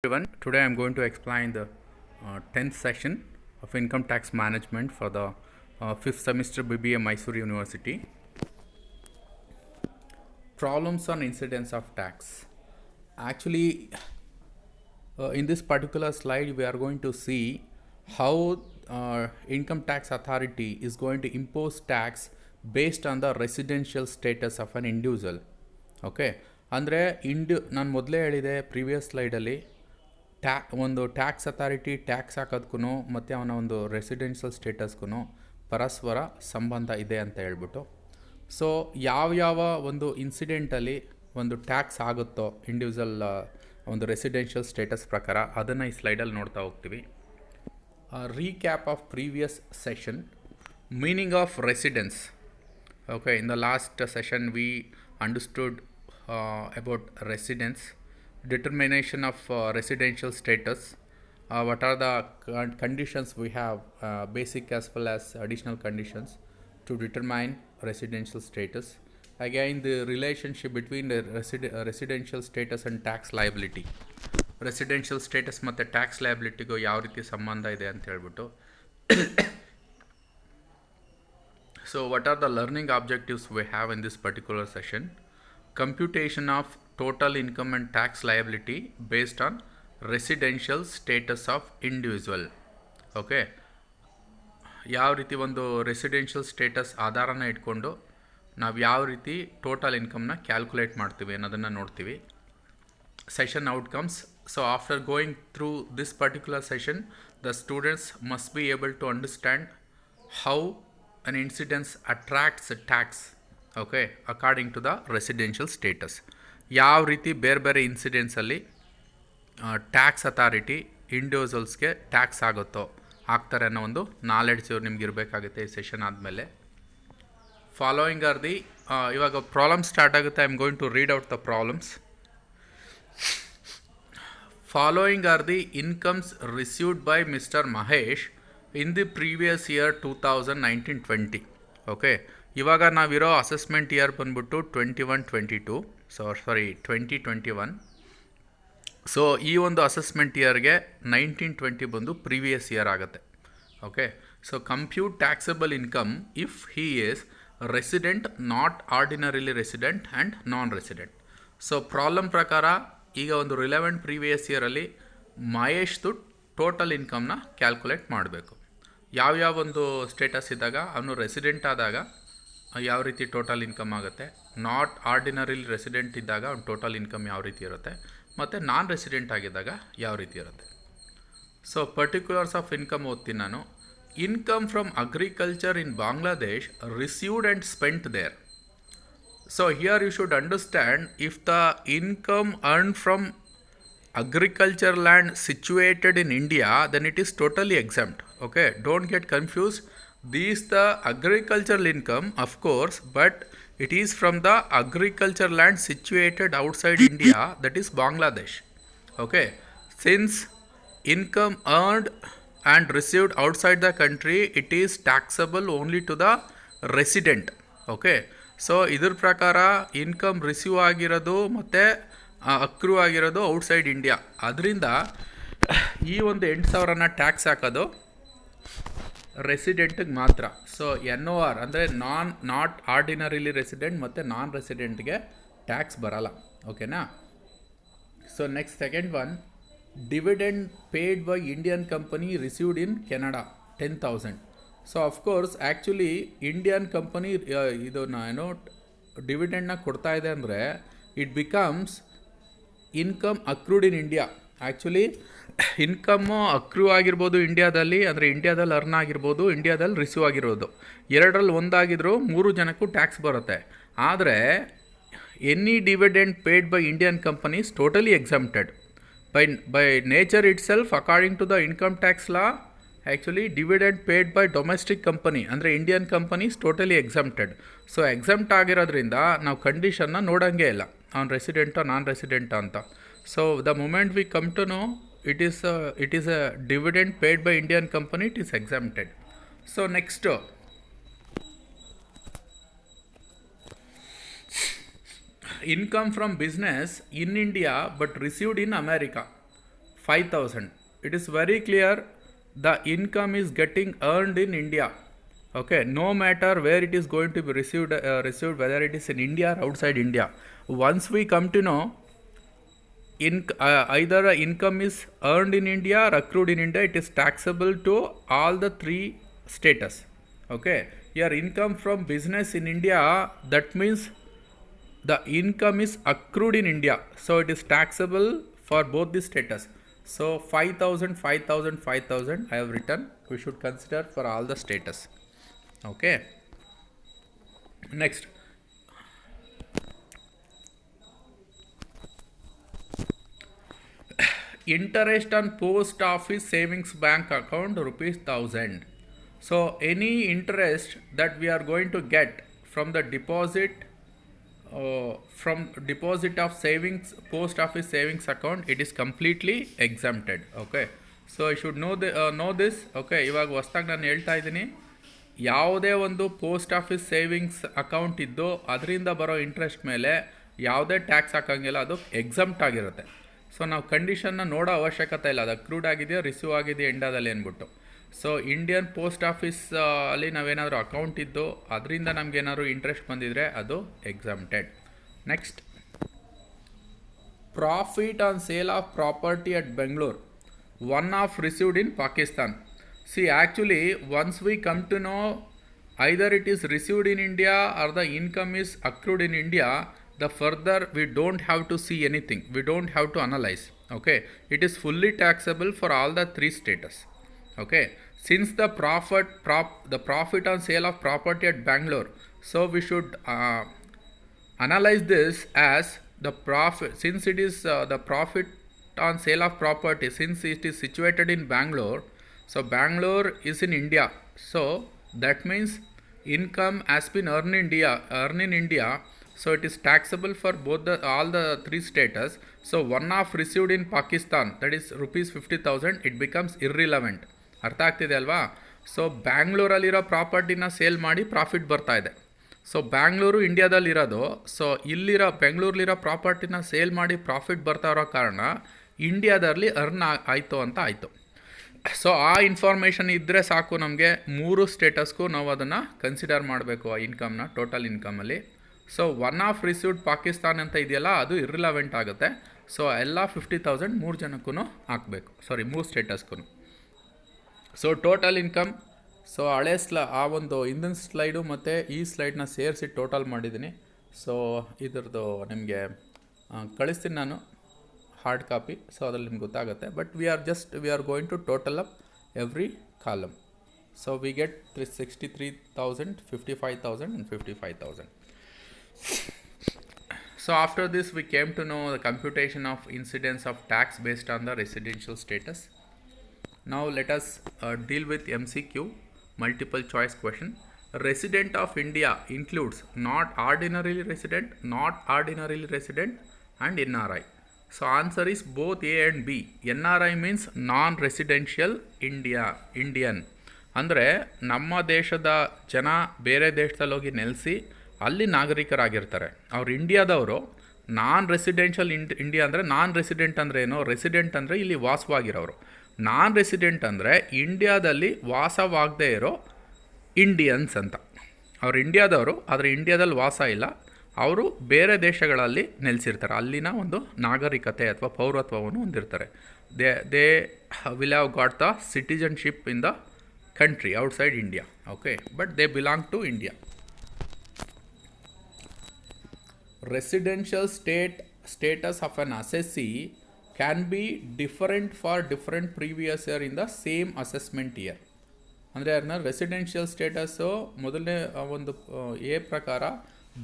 Everyone, today I am going to explain the 10th session of income tax management for the 5th semester BBA Mysore University. Problems on incidence of tax. Actually, in this particular slide, we are going to see how income tax authority is going to impose tax based on the residential status of an individual. Okay ಅಂದರೆ ನಾನು ಮೊದಲೇ ಹೇಳಿದೆ previous ಸ್ಲೈಡಲ್ಲಿ ಒಂದು tax authority tax ಹಾಕೋದಕ್ಕೂ ಮತ್ತು ಅವನ ಒಂದು residential ಸ್ಟೇಟಸ್ಗೂ ಪರಸ್ಪರ ಸಂಬಂಧ ಇದೆ ಅಂತ ಹೇಳ್ಬಿಟ್ಟು. ಸೊ ಯಾವ್ಯಾವ ಒಂದು ಇನ್ಸಿಡೆಂಟಲ್ಲಿ ಒಂದು ಟ್ಯಾಕ್ಸ್ ಆಗುತ್ತೋ ಇಂಡಿವಿಜುವಲ್ ಒಂದು ರೆಸಿಡೆನ್ಷಿಯಲ್ ಸ್ಟೇಟಸ್ ಪ್ರಕಾರ ಅದನ್ನು ಈ ಸ್ಲೈಡಲ್ಲಿ ನೋಡ್ತಾ ಹೋಗ್ತೀವಿ. Recap of previous session, meaning of residence. Okay, in the last session we understood about residence, determination of residential status, what are the conditions we have, basic as well as additional conditions to determine residential status. Again, the relationship between the residential status and tax liability. Residential status ಮತ್ತು tax ಲಯಬಿಲಿಟಿಗೂ ಯಾವ ರೀತಿ ಸಂಬಂಧ ಇದೆ ಅಂತ ಹೇಳ್ಬಿಟ್ಟು. So what are the learning objectives we have in this particular session? Computation of total income and tax liability based on residential status of individual. Okay, ಯಾವ ರೀತಿ ಒಂದು ರೆಸಿಡೆನ್ಷಿಯಲ್ ಸ್ಟೇಟಸ್ ಆಧಾರನ ಇಟ್ಕೊಂಡು ನಾವು ಯಾವ ರೀತಿ ಟೋಟಲ್ ಇನ್ಕಮ್ನ ಕ್ಯಾಲ್ಕುಲೇಟ್ ಮಾಡ್ತೀವಿ ಅನ್ನೋದನ್ನು ನೋಡ್ತೀವಿ. Session outcomes. So after going through this particular session, the students must be able to understand how an incidence attracts tax, okay, according to the residential status. ಯಾವ ರೀತಿ ಬೇರೆ ಬೇರೆ ಇನ್ಸಿಡೆನ್ಸಲ್ಲಿ ಟ್ಯಾಕ್ಸ್ ಅಥಾರಿಟಿ ಇಂಡಿವಿಜುವಲ್ಸ್ಗೆ ಟ್ಯಾಕ್ಸ್ ಆಗ್ತಾರೆ ಅನ್ನೋ ಒಂದು ನಾಲೆಡ್ಜ್ ನಿಮ್ಗೆ ಇರಬೇಕಾಗುತ್ತೆ ಈ ಸೆಷನ್ ಆದಮೇಲೆ. ಫಾಲೋಯಿಂಗ್ ಆರ್ ದಿ, ಇವಾಗ ಪ್ರಾಬ್ಲಮ್ ಸ್ಟಾರ್ಟ್ ಆಗುತ್ತೆ. I am going to read out the problems. Following are the incomes received by mister Mahesh in the previous year 2019-20. Okay, ಇವಾಗ ನಾವಿರೋ ಅಸೆಸ್ಮೆಂಟ್ ಇಯರ್ ಬಂದ್ಬಿಟ್ಟು 21-22, 2021. ಸೊ ಈ ಒಂದು ಅಸೆಸ್ಮೆಂಟ್ ಇಯರ್ಗೆ 19-20 ಬಂದು ಪ್ರೀವಿಯಸ್ ಇಯರ್ ಆಗುತ್ತೆ. Okay, so compute taxable income if he is resident, not ordinarily resident and non resident. So problem ಪ್ರಕಾರ ಈಗ ಒಂದು ರಿಲೆವೆಂಟ್ ಪ್ರೀವಿಯಸ್ ಇಯರಲ್ಲಿ ಮಹೇಶ್ದು ಟೋಟಲ್ ಇನ್ಕಮ್ನ ಕ್ಯಾಲ್ಕುಲೇಟ್ ಮಾಡಬೇಕು. ಯಾವ್ಯಾವ ಒಂದು ಸ್ಟೇಟಸ್ ಇದ್ದಾಗ ಅವನು ರೆಸಿಡೆಂಟ್ ಆದಾಗ ಯಾವ ರೀತಿ ಟೋಟಲ್ ಇನ್ಕಮ್ ಆಗುತ್ತೆ, ನಾಟ್ ಆರ್ಡಿನರಿಲಿ ರೆಸಿಡೆಂಟ್ ಇದ್ದಾಗ ಅವ್ನ ಟೋಟಲ್ ಇನ್ಕಮ್ ಯಾವ ರೀತಿ ಇರುತ್ತೆ, ಮತ್ತು ನಾನ್ ರೆಸಿಡೆಂಟ್ ಆಗಿದ್ದಾಗ ಯಾವ ರೀತಿ ಇರುತ್ತೆ. ಸೊ ಪರ್ಟಿಕ್ಯುಲರ್ಸ್ ಆಫ್ ಇನ್ಕಮ್ ಓದ್ತೀನಿ ನಾನು. Income from agriculture in Bangladesh received and spent there. So here you should understand, if the income earn from agriculture land situated in India, then it is totally exempt. Okay, don't get confused. These the agricultural income, of course, but it is from the agriculture land situated outside India, that is Bangladesh. Okay, since income earned and received outside the country, it is taxable only to the resident. Okay, so ಇದ್ರ ಪ್ರಕಾರ income receive ಆಗಿರೋದು ಮತ್ತು ಅಕ್ರೂ ಆಗಿರೋದು outside India, ಅದರಿಂದ ಈ ಒಂದು 8,000ನ tax ಹಾಕೋದು ರೆಸಿಡೆಂಟಿಗೆ ಮಾತ್ರ. ಸೊ NOR ಅಂದರೆ ನಾಟ್ ಆರ್ಡಿನರಿಲಿ ರೆಸಿಡೆಂಟ್ ಮತ್ತು ನಾನ್ ರೆಸಿಡೆಂಟ್ಗೆ ಟ್ಯಾಕ್ಸ್ ಬರಲ್ಲ. ಓಕೆನಾ? So next second one, dividend paid by Indian company received in Canada 10,000. So of course actually Indian company ಇದನ್ನು ಡಿವಿಡೆಂಡ್ನ ಕೊಡ್ತಾ ಇದೆ ಅಂದರೆ it becomes income accrued in India. Actually income accrue ಆಗಿರ್ಬೋದು ಇಂಡಿಯಾದಲ್ಲಿ, ಅಂದರೆ ಇಂಡಿಯಾದಲ್ಲಿ ಅರ್ನ್ ಆಗಿರ್ಬೋದು, ಇಂಡಿಯಾದಲ್ಲಿ ರಿಸೀವ್ ಆಗಿರೋದು, ಎರಡರಲ್ಲಿ ಒಂದಾಗಿದ್ರೂ 3 ಜನಕ್ಕೂ ಟ್ಯಾಕ್ಸ್ ಬರುತ್ತೆ. ಆದರೆ any dividend paid by Indian companies totally exempted by nature itself according to the income tax law. Actually dividend paid by domestic company ಅಂದರೆ Indian companies totally exempted. So exempt ಆಗಿರೋದ್ರಿಂದ ನಾವು ಕಂಡೀಷನ್ನ ನೋಡೋಂಗೇ ಇಲ್ಲ, ಅವ್ನು ರೆಸಿಡೆಂಟೋ non ರೆಸಿಡೆಂಟೋ ಅಂತ. So the moment we come to know it is a dividend paid by Indian company, it is exempted. So next income from business in India but received in America. 5,000. It is very clear the income is getting earned in India. Okay, no matter where it is going to be received, whether it is in India or outside India. Once we come to know either income is earned in India or accrued in India, it is taxable to all the three status. Okay, your income from business in India, that means the income is accrued in India, so it is taxable for both the status. So 5,000, 5,000, 5,000 I have written. We should consider for all the status. Okay. Next. Interest on post office savings bank account rupees 1,000. So any interest that we are going to get from the deposit of savings post office savings account, it is completely exempted. Okay, so I should know this. Okay, ಇವಾಗ ಹೊಸದಾಗಿ ನಾನು ಹೇಳ್ತಾ ಇದ್ದೀನಿ, ಯಾವುದೇ ಒಂದು post office savings account ಇದ್ದು ಅದರಿಂದ ಬರೋ ಇಂಟ್ರೆಸ್ಟ್ ಮೇಲೆ ಯಾವುದೇ ಟ್ಯಾಕ್ಸ್ ಹಾಕೋಂಗಿಲ್ಲ, ಅದು ಎಕ್ಸಮ್ಟ್ ಆಗಿರುತ್ತೆ. ಸೊ ನಾವು ಕಂಡೀಷನ್ನ ನೋಡೋ ಅವಶ್ಯಕತೆ ಇಲ್ಲ, ಅದು ಅಕ್ರೂಡ್ ಆಗಿದೆಯೋ ರಿಸೀವ್ ಆಗಿದೆಯೋ ಎಂಡಾದಲ್ಲಿ ಅಂದ್ಬಿಟ್ಟು. ಸೊ ಇಂಡಿಯನ್ ಪೋಸ್ಟ್ ಆಫೀಸ್ ಅಲ್ಲಿ ನಾವೇನಾದರೂ ಅಕೌಂಟ್ ಇದ್ದು ಅದರಿಂದ ನಮಗೇನಾದ್ರು ಇಂಟ್ರೆಸ್ಟ್ ಬಂದಿದ್ರೆ ಅದು exempted. Next, profit on sale of property at Bengaluru, one of received in Pakistan. See, actually, once we come to know either it is received in India or the income is accrued in India, the further we don't have to see anything. We don't have to analyze. Okay, it is fully taxable for all the three status. Okay, since the profit on sale of property at Bangalore, so we should analyze this as the profit. Since it is the profit on sale of property, since it is situated in Bangalore. So Bangalore is in India, so that means income has been earned in India, so it is taxable for all the three status. So one off received in Pakistan, that is rupees 50,000, it becomes irrelevant. ಅರ್ಥ ಆಗ್ತಿದೆ ಅಲ್ವಾ? So ಬ್ಯಾಂಗ್ಳೂರಲ್ಲಿರೋ ಪ್ರಾಪರ್ಟಿನ sale ಮಾಡಿ profit ಬರ್ತಾ ಇದೆ. So Bangalore ಇಂಡಿಯಾದಲ್ಲಿರೋದು, so ಬೆಂಗಳೂರಲ್ಲಿರೋ ಪ್ರಾಪರ್ಟಿನ sale ಮಾಡಿ profit ಬರ್ತಾ ಇರೋ ಕಾರಣ ಇಂಡಿಯಾದಲ್ಲಿ ಅರ್ನ್ ಆಯಿತು ಅಂತ ಆಯಿತು. ಸೊ ಆ ಇನ್ಫಾರ್ಮೇಷನ್ ಇದ್ದರೆ ಸಾಕು, ನಮಗೆ ಮೂರು ಸ್ಟೇಟಸ್ಗೂ ನಾವು ಅದನ್ನು ಕನ್ಸಿಡರ್ ಮಾಡಬೇಕು, ಆ ಇನ್ಕಮ್ನ ಟೋಟಲ್ ಇನ್ಕಮಲ್ಲಿ. So one of received Pakistan ಅಂತ ಇದೆಯಲ್ಲ, ಅದು ಇರ್ರಿಲವೆಂಟ್ ಆಗುತ್ತೆ. ಸೊ ಎಲ್ಲ 50,000 ಮೂರು ಜನಕ್ಕೂ ಹಾಕಬೇಕು, ಮೂರು ಸ್ಟೇಟಸ್ಗೂ. ಸೊ ಟೋಟಲ್ ಇನ್ಕಮ್, ಸೊ ಹಳೆ ಆ ಒಂದು ಹಿಂದಿನ ಸ್ಲೈಡು ಮತ್ತು ಈ ಸ್ಲೈಡ್ನ ಸೇರಿಸಿ ಟೋಟಲ್ ಮಾಡಿದ್ದೀನಿ. ಸೊ ಇದ್ರದ್ದು ನಿಮಗೆ ಕಳಿಸ್ತೀನಿ ನಾನು ಹಾರ್ಡ್ ಕಾಪಿ, ಸೊ ಅದ್ರಲ್ಲಿ ನಿಮ್ಗೆ ಗೊತ್ತಾಗುತ್ತೆ. But we are going to total up every column. So we get 63,000, 55,000 and 55,000. So after this we came to know the computation of incidence of tax based on the residential status. Now let us deal with MCQ, multiple choice question. Resident of India includes not ordinarily resident and NRI. So answer is both A and B. NRI means non-residential Indian. ಅಂದರೆ ನಮ್ಮ ದೇಶದ ಜನ ಬೇರೆ ದೇಶದಲ್ಲಿ ಹೋಗಿ ನೆಲೆಸಿ ಅಲ್ಲಿ ನಾಗರಿಕರಾಗಿರ್ತಾರೆ. ಅವ್ರು ಇಂಡಿಯಾದವರು. ನಾನ್ ರೆಸಿಡೆನ್ಷಿಯಲ್ ಇಂಡಿಯಾ ಅಂದರೆ ನಾನ್ ರೆಸಿಡೆಂಟ್ ಅಂದರೆ ಏನು? ರೆಸಿಡೆಂಟ್ ಅಂದರೆ ಇಲ್ಲಿ ವಾಸವಾಗಿರೋರು. ನಾನ್ ರೆಸಿಡೆಂಟ್ ಅಂದರೆ ಇಂಡಿಯಾದಲ್ಲಿ ವಾಸವಾಗದೇ ಇರೋ ಇಂಡಿಯನ್ಸ್ ಅಂತ. ಅವ್ರು ಇಂಡಿಯಾದವರು, ಆದರೆ ಇಂಡಿಯಾದಲ್ಲಿ ವಾಸ ಇಲ್ಲ, ಅವರು ಬೇರೆ ದೇಶಗಳಲ್ಲಿ ನೆಲೆಸಿರ್ತಾರೆ, ಅಲ್ಲಿನ ಒಂದು ನಾಗರಿಕತೆ ಅಥವಾ ಪೌರತ್ವವನ್ನು ಹೊಂದಿರ್ತಾರೆ. They will have got the citizenship in the country outside India. Okay, but they belong to India. Residential status of an assessee can be different for different previous year in the same assessment year. ಅಂದರೆ ಅದನ್ನ residential status ಮೊದಲನೇ ಒಂದು A ಪ್ರಕಾರ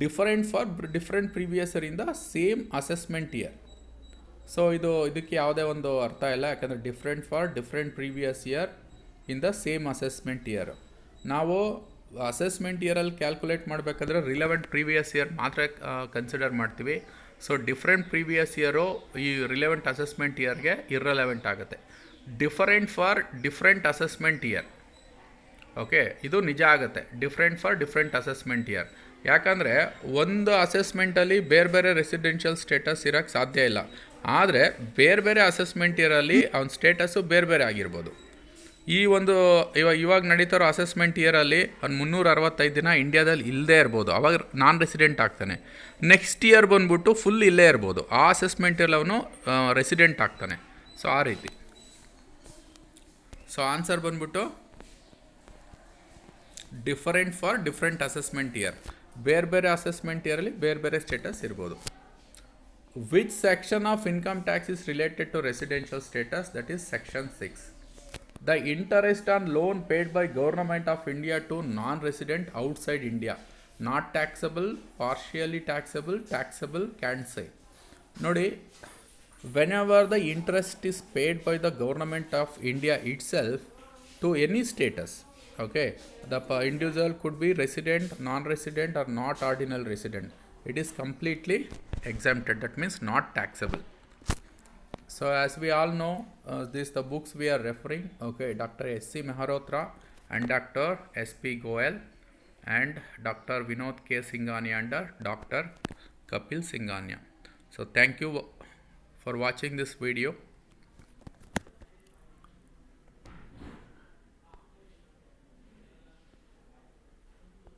different for different previous year in the same assessment year. So ಇದಕ್ಕೆ ಯಾವುದೇ ಒಂದು ಅರ್ಥ ಇಲ್ಲ, ಯಾಕಂದರೆ different for different previous year in the same assessment year. ನಾವು ಅಸೆಸ್ಮೆಂಟ್ ಇಯರಲ್ಲಿ ಕ್ಯಾಲ್ಕುಲೇಟ್ ಮಾಡಬೇಕಾದ್ರೆ ರಿಲೆವೆಂಟ್ ಪ್ರೀವಿಯಸ್ ಇಯರ್ ಮಾತ್ರ ಕನ್ಸಿಡರ್ ಮಾಡ್ತೀವಿ. ಸೊ ಡಿಫ್ರೆಂಟ್ ಪ್ರೀವಿಯಸ್ ಇಯರು ಈ ರಿಲೆವೆಂಟ್ ಅಸೆಸ್ಮೆಂಟ್ ಇಯರ್ಗೆ ಇರ್ರೆಲೆವೆಂಟ್ ಆಗುತ್ತೆ. Different for different assessment year, okay, ಇದು ನಿಜ ಆಗುತ್ತೆ. Different for different assessment year, ಯಾಕಂದರೆ ಒಂದು ಅಸೆಸ್ಮೆಂಟಲ್ಲಿ ಬೇರೆ ಬೇರೆ ರೆಸಿಡೆನ್ಷಿಯಲ್ ಸ್ಟೇಟಸ್ ಇರೋಕ್ಕೆ ಸಾಧ್ಯ ಇಲ್ಲ. ಆದರೆ ಬೇರೆ ಬೇರೆ ಅಸೆಸ್ಮೆಂಟ್ ಇಯರಲ್ಲಿ ಅವನ ಸ್ಟೇಟಸ್ಸು ಬೇರೆ ಬೇರೆ ಆಗಿರ್ಬೋದು. ಈ ಒಂದು ಇವಾಗ ನಡೀತಾರೋ ಅಸೆಸ್ಮೆಂಟ್ ಇಯರಲ್ಲಿ ಅವ್ನು 365 ದಿನ ಇಂಡಿಯಾದಲ್ಲಿ ಇಲ್ಲದೇ ಇರ್ಬೋದು, ಅವಾಗ ನಾನ್ ರೆಸಿಡೆಂಟ್ ಆಗ್ತಾನೆ. ನೆಕ್ಸ್ಟ್ ಇಯರ್ ಬಂದ್ಬಿಟ್ಟು ಫುಲ್ ಇಲ್ಲೇ ಇರ್ಬೋದು, ಆ ಅಸೆಸ್ಮೆಂಟಲ್ಲಿ ಅವನು ರೆಸಿಡೆಂಟ್ ಆಗ್ತಾನೆ. ಸೊ ಆ ರೀತಿ. ಸೊ ಆನ್ಸರ್ ಬಂದ್ಬಿಟ್ಟು different for different assessment year. ಬೇರೆ ಬೇರೆ ಅಸೆಸ್ಮೆಂಟ್ ಇಯರಲ್ಲಿ ಬೇರೆ ಬೇರೆ ಸ್ಟೇಟಸ್ ಇರ್ಬೋದು. Which section of income tax is related to residential status? That is section 6. The interest on loan paid by Government of India to non-resident outside India, not taxable, partially taxable, taxable, can't say. ನೋಡಿ, whenever the interest is paid by the Government of India itself to any status, okay, the individual could be resident, non-resident or not ordinal resident. It is completely exempted. That means not taxable. So as we all know, the books we are referring, okay, Dr. S.C. Mehrotra and Dr. S.P. Goel and Dr. Vinod K. Singhania and Dr. Kapil Singhania. So thank you for watching this video.